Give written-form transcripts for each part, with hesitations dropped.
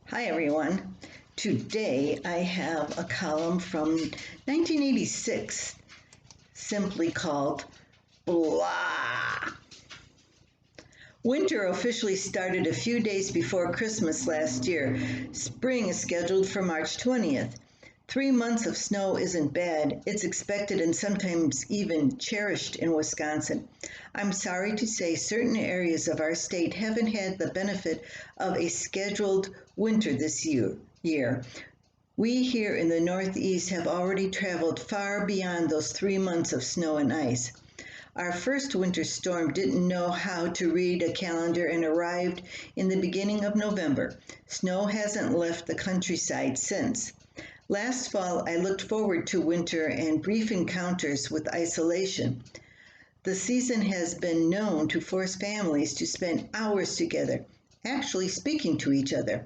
Hi everyone. Today I have a column from 1986 simply called Blah. Winter officially started a few days before Christmas last year. Spring is scheduled for March 20th. 3 months of snow isn't bad. It's expected and sometimes even cherished in Wisconsin. I'm sorry to say certain areas of our state haven't had the benefit of a scheduled winter this year. We here in the Northeast have already traveled far beyond those 3 months of snow and ice. Our first winter storm didn't know how to read a calendar and arrived in the beginning of November. Snow hasn't left the countryside since. Last fall, I looked forward to winter and brief encounters with isolation. The season has been known to force families to spend hours together, actually speaking to each other.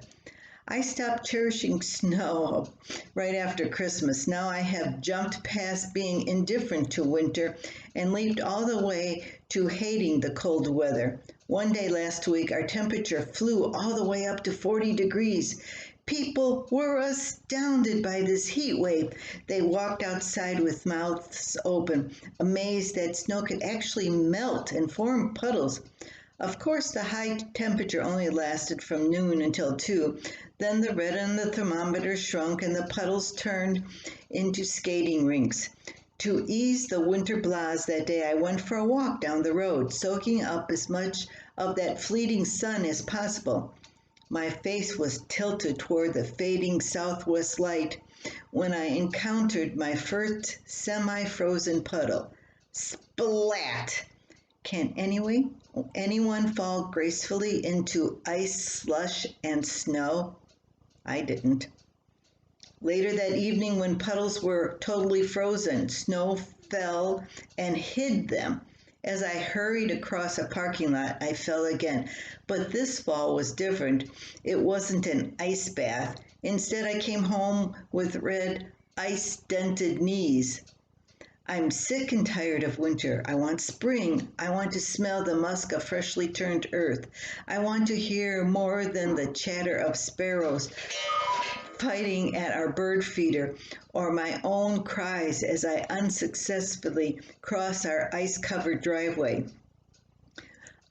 I stopped cherishing snow right after Christmas. Now I have jumped past being indifferent to winter and leaped all the way to hating the cold weather. One day last week, our temperature flew all the way up to 40 degrees. People were astounded by this heat wave. They walked outside with mouths open, amazed that snow could actually melt and form puddles. Of course, the high temperature only lasted from noon until 2. Then the red on the thermometer shrunk and the puddles turned into skating rinks. To ease the winter blahs that day, I went for a walk down the road, soaking up as much of that fleeting sun as possible. My face was tilted toward the fading southwest light when I encountered my first semi-frozen puddle. Splat! Can anyone fall gracefully into ice, slush, and snow? I didn't. Later that evening, when puddles were totally frozen, snow fell and hid them. As I hurried across a parking lot, I fell again. But this fall was different. It wasn't an ice bath. Instead, I came home with red, ice-dented knees. I'm sick and tired of winter. I want spring. I want to smell the musk of freshly turned earth. I want to hear more than the chatter of sparrows fighting at our bird feeder or my own cries as I unsuccessfully cross our ice-covered driveway.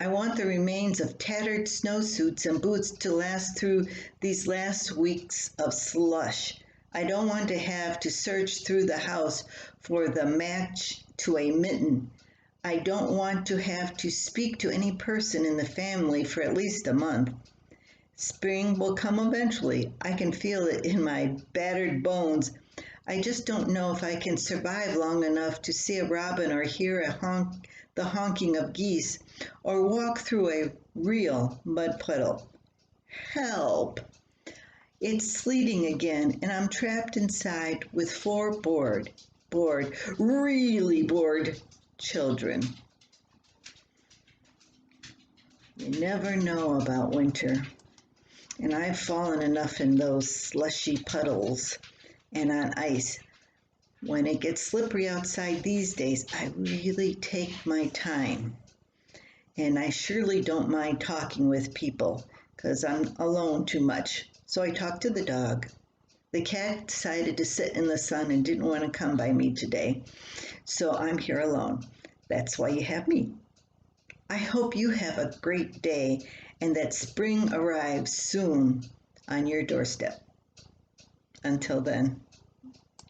I want the remains of tattered snowsuits and boots to last through these last weeks of slush. I don't want to have to search through the house for the match to a mitten. I don't want to have to speak to any person in the family for at least a month. Spring will come eventually. I can feel it in my battered bones. I just don't know if I can survive long enough to see a robin or hear the honking of geese or walk through a real mud puddle. Help! It's sleeting again, and I'm trapped inside with 4 really bored children. You never know about winter. And I've fallen enough in those slushy puddles and on ice. When it gets slippery outside these days, I really take my time. And I surely don't mind talking with people because I'm alone too much. So I talk to the dog. The cat decided to sit in the sun and didn't want to come by me today. So I'm here alone. That's why you have me. I hope you have a great day and that spring arrives soon on your doorstep. Until then.